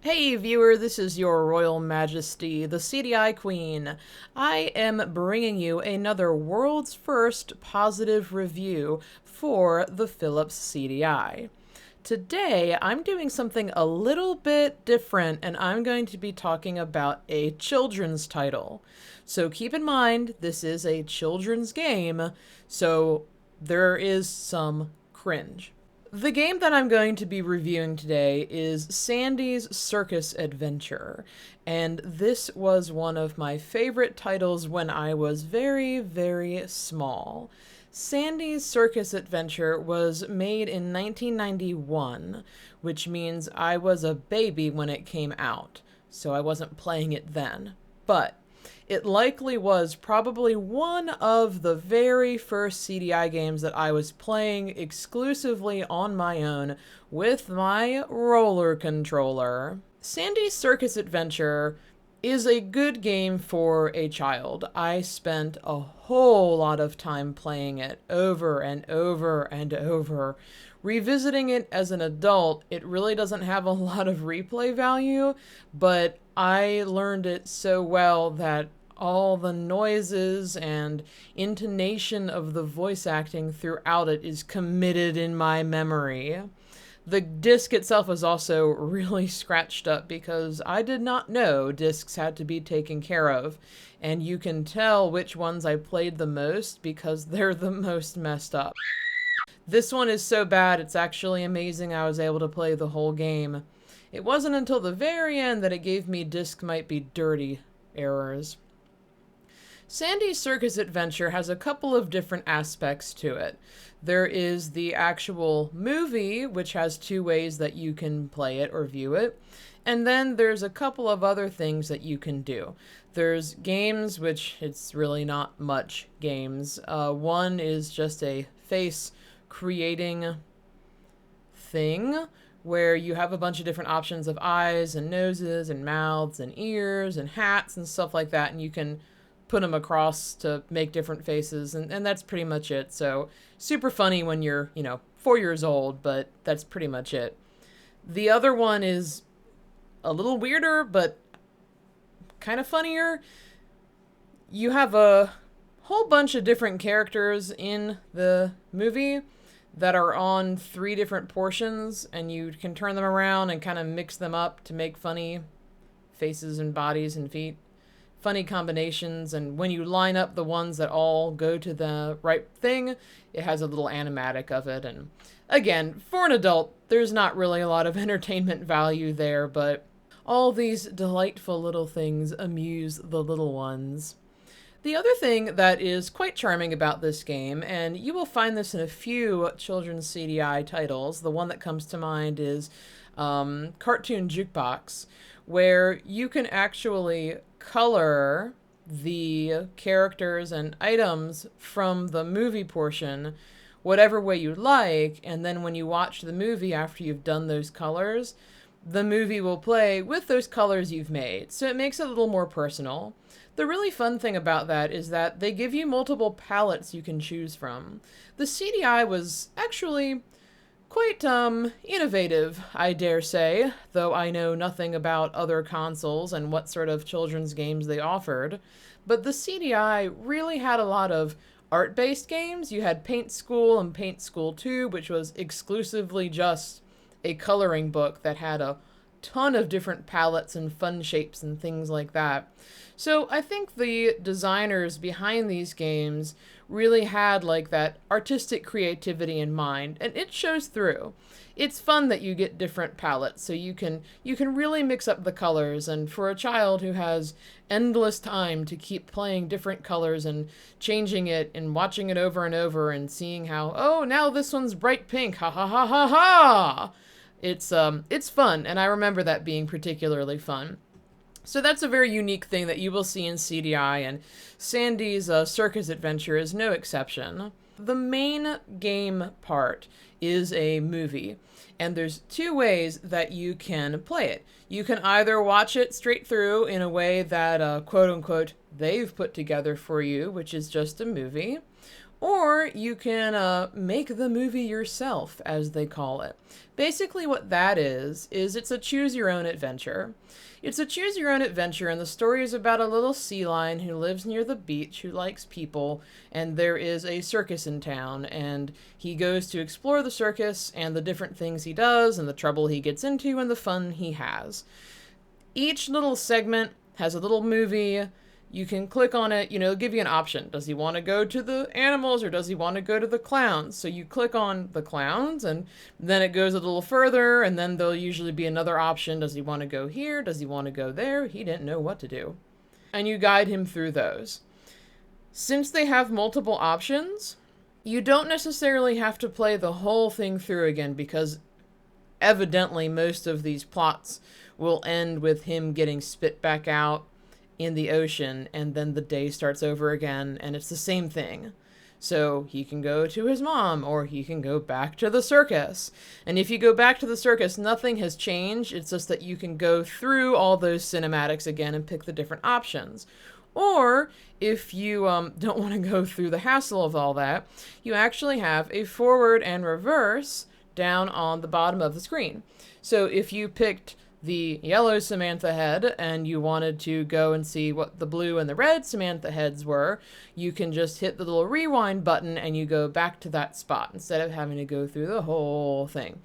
Hey viewer, this is your Royal Majesty, the CDI Queen. I am bringing you another world's first positive review for the Philips CDI. Today, I'm doing something a little bit different, and I'm going to be talking about a children's title. So keep in mind, this is a children's game, so there is some cringe. The game that I'm going to be reviewing today is Sandy's Circus Adventure, and this was one of my favorite titles when I was very, very small. Sandy's Circus Adventure was made in 1991, which means I was a baby when it came out, so I wasn't playing it then. But it likely was probably one of the very first CDI games that I was playing exclusively on my own with my roller controller. Sandy's Circus Adventure is a good game for a child. I spent a whole lot of time playing it over and over and over. Revisiting it as an adult, it really doesn't have a lot of replay value, but I learned it so well that all the noises and intonation of the voice acting throughout it is committed in my memory. The disc itself was also really scratched up because I did not know discs had to be taken care of, and you can tell which ones I played the most because they're the most messed up. This one is so bad, it's actually amazing I was able to play the whole game. It wasn't until the very end that it gave me disc might be dirty errors. Sandy's Circus Adventure has a couple of different aspects to it. There is the actual movie, which has two ways that you can play it or view it. And then there's a couple of other things that you can do. There's games, which it's really not much games. One is just a face creating thing where you have a bunch of different options of eyes and noses and mouths and ears and hats and stuff like that, and you can put them across to make different faces, and that's pretty much it. So super funny when you're, 4 years old, but that's pretty much it. The other one is a little weirder, but kind of funnier. You have a whole bunch of different characters in the movie that are on 3 different portions, and you can turn them around and kind of mix them up to make funny faces and bodies and feet. Funny combinations, and when you line up the ones that all go to the right thing, it has a little animatic of it. And again, for an adult, there's not really a lot of entertainment value there, but all these delightful little things amuse the little ones. The other thing that is quite charming about this game, and you will find this in a few children's CDI titles, the one that comes to mind is Cartoon Jukebox, where you can actually color the characters and items from the movie portion whatever way you like, and then when you watch the movie after you've done those colors, the movie will play with those colors you've made, so it makes it a little more personal. The really fun thing about that is that they give you multiple palettes you can choose from. The CDI was actually quite, innovative, I dare say, though I know nothing about other consoles and what sort of children's games they offered. But the CDI really had a lot of art-based games. You had Paint School and Paint School 2, which was exclusively just a coloring book that had a ton of different palettes and fun shapes and things like that. So I think the designers behind these games really had like that artistic creativity in mind, and it shows through. It's fun that you get different palettes, so you can really mix up the colors, and for a child who has endless time to keep playing different colors and changing it and watching it over and over and seeing how, oh, now this one's bright pink, ha ha ha ha ha. It's fun, and I remember that being particularly fun. So that's a very unique thing that you will see in CDI, and Sandy's Circus Adventure is no exception. The main game part is a movie, and there's 2 ways that you can play it. You can either watch it straight through in a way that, quote-unquote, they've put together for you, which is just a movie, Or you can make the movie yourself, as they call it. Basically, what that is it's a choose your own adventure. It's a choose your own adventure, and the story is about a little sea lion who lives near the beach, who likes people, and there is a circus in town, and he goes to explore the circus and the different things he does, and the trouble he gets into, and the fun he has. Each little segment has a little movie. You can click on it, it'll give you an option. Does he want to go to the animals or does he want to go to the clowns? So you click on the clowns and then it goes a little further, and then there'll usually be another option. Does he want to go here? Does he want to go there? He didn't know what to do. And you guide him through those. Since they have multiple options, you don't necessarily have to play the whole thing through again, because evidently most of these plots will end with him getting spit back out in the ocean, and then the day starts over again, and it's the same thing. So he can go to his mom, or he can go back to the circus. And if you go back to the circus, nothing has changed. It's just that you can go through all those cinematics again and pick the different options. Or if you don't want to go through the hassle of all that, you actually have a forward and reverse down on the bottom of the screen. So if you picked the yellow Samantha head and you wanted to go and see what the blue and the red Samantha heads were, you can just hit the little rewind button and you go back to that spot instead of having to go through the whole thing.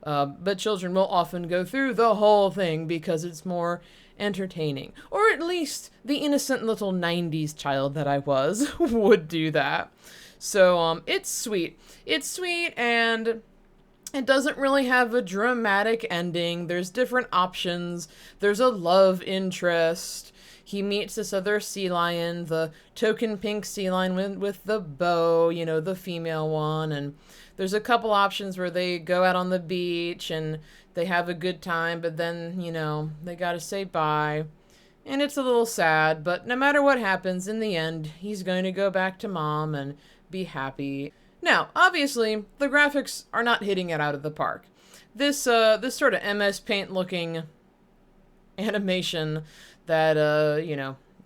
But children will often go through the whole thing because it's more entertaining. Or at least the innocent little 90s child that I was would do that. So it's sweet. It's sweet, and it doesn't really have a dramatic ending. There's different options. There's a love interest. He meets this other sea lion, the token pink sea lion with the bow, the female one. And there's a couple options where they go out on the beach and they have a good time, but then, they gotta say bye. And it's a little sad, but no matter what happens, in the end, he's going to go back to mom and be happy. Now, obviously, the graphics are not hitting it out of the park. This sort of MS Paint looking animation that,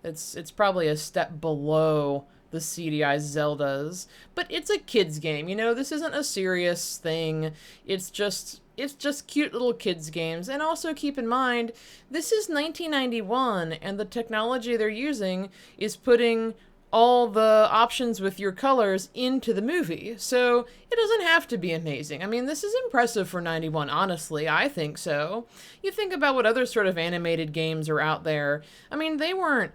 it's probably a step below the CDI Zeldas, but it's a kid's game. This isn't a serious thing. It's just cute little kids games. And also keep in mind, this is 1991, and the technology they're using is putting all the options with your colors into the movie. So it doesn't have to be amazing. I mean, this is impressive for 91, honestly. I think so. You think about what other sort of animated games are out there. I mean, they weren't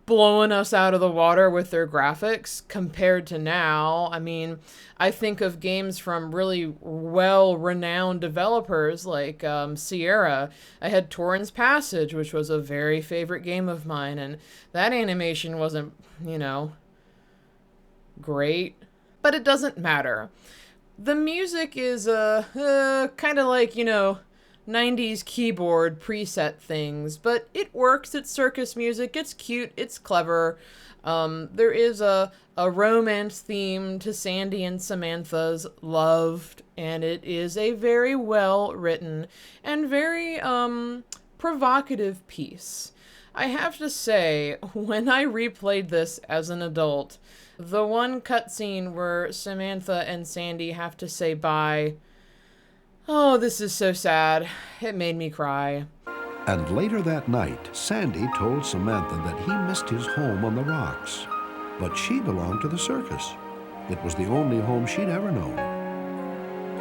blowing us out of the water with their graphics compared to now. I mean, I think of games from really well-renowned developers like Sierra. I had Torrens Passage, which was a very favorite game of mine, and that animation wasn't, great, but it doesn't matter. The music is kind of like, 90s keyboard preset things, but it works. It's circus music. It's cute. It's clever. There is a romance theme to Sandy and Samantha's love, and it is a very well written and very provocative piece. I have to say, when I replayed this as an adult, the one cutscene where Samantha and Sandy have to say bye, oh, this is so sad. It made me cry. And later that night, Sandy told Samantha that he missed his home on the rocks. But she belonged to the circus. It was the only home she'd ever known.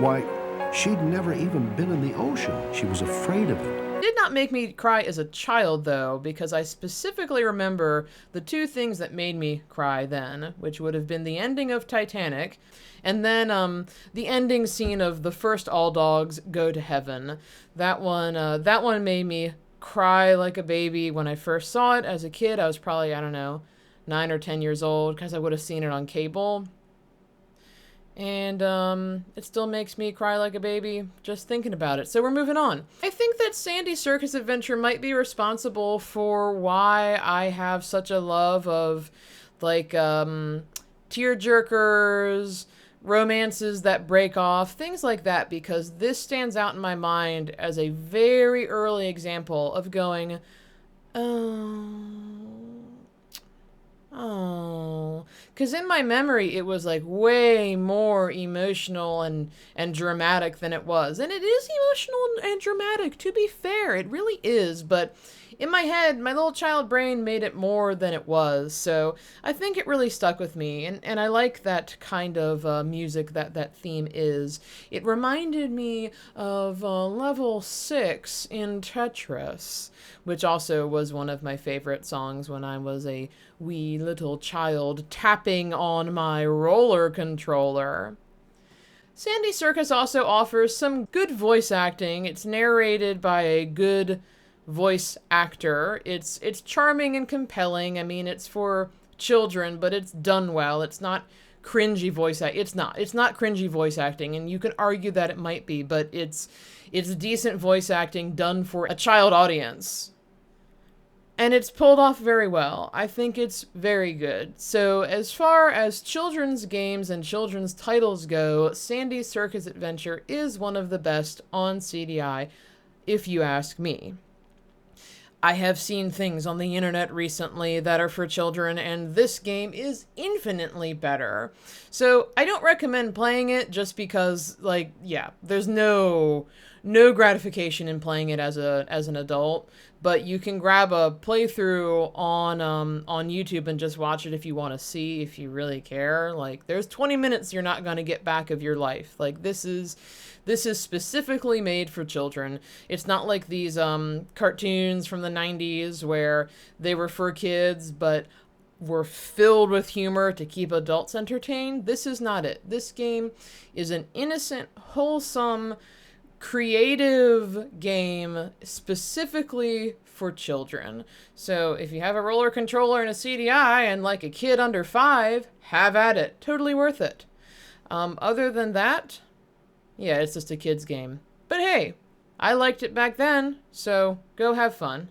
Why, she'd never even been in the ocean. She was afraid of it. It did not make me cry as a child, though, because I specifically remember the two things that made me cry then, which would have been the ending of Titanic, and then the ending scene of the first All Dogs Go to Heaven. That one made me cry like a baby when I first saw it as a kid. I was probably, 9 or 10 years old, because I would have seen it on cable. And it still makes me cry like a baby just thinking about it. So we're moving on. I think that Sandy's Circus Adventure might be responsible for why I have such a love of, like, tearjerkers, romances that break off, things like that, because this stands out in my mind as a very early example of going, oh, Oh, because in my memory it was like way more emotional and dramatic than it was. And it is emotional and dramatic, to be fair. It really is, but in my head, my little child brain made it more than it was. So I think it really stuck with me. And I like that kind of music that theme is. It reminded me of level 6 in Tetris, which also was one of my favorite songs when I was a wee little child tapping on my roller controller. Sandy Circus also offers some good voice acting. It's narrated by a good voice actor. It's charming and compelling. I mean, it's for children, but it's done well. It's not cringy voice act. It's not. It's not cringy voice acting, and you can argue that it might be, but it's decent voice acting done for a child audience. And it's pulled off very well. I think it's very good. So, as far as children's games and children's titles go, Sandy's Circus Adventure is one of the best on CDI, if you ask me. I have seen things on the internet recently that are for children, and this game is infinitely better. So I don't recommend playing it just because, like, yeah, there's no gratification in playing it as an adult. But you can grab a playthrough on YouTube and just watch it if you want to see, if you really care. Like, there's 20 minutes you're not going to get back of your life. Like, this is specifically made for children. It's not like these cartoons from the 90s where they were for kids but were filled with humor to keep adults entertained. This is not it. This game is an innocent, wholesome, creative game specifically for children. So if you have a roller controller and a CDI and like a kid under 5, have at it. Totally worth it. Other than that, yeah, it's just a kid's game. But hey, I liked it back then, so go have fun.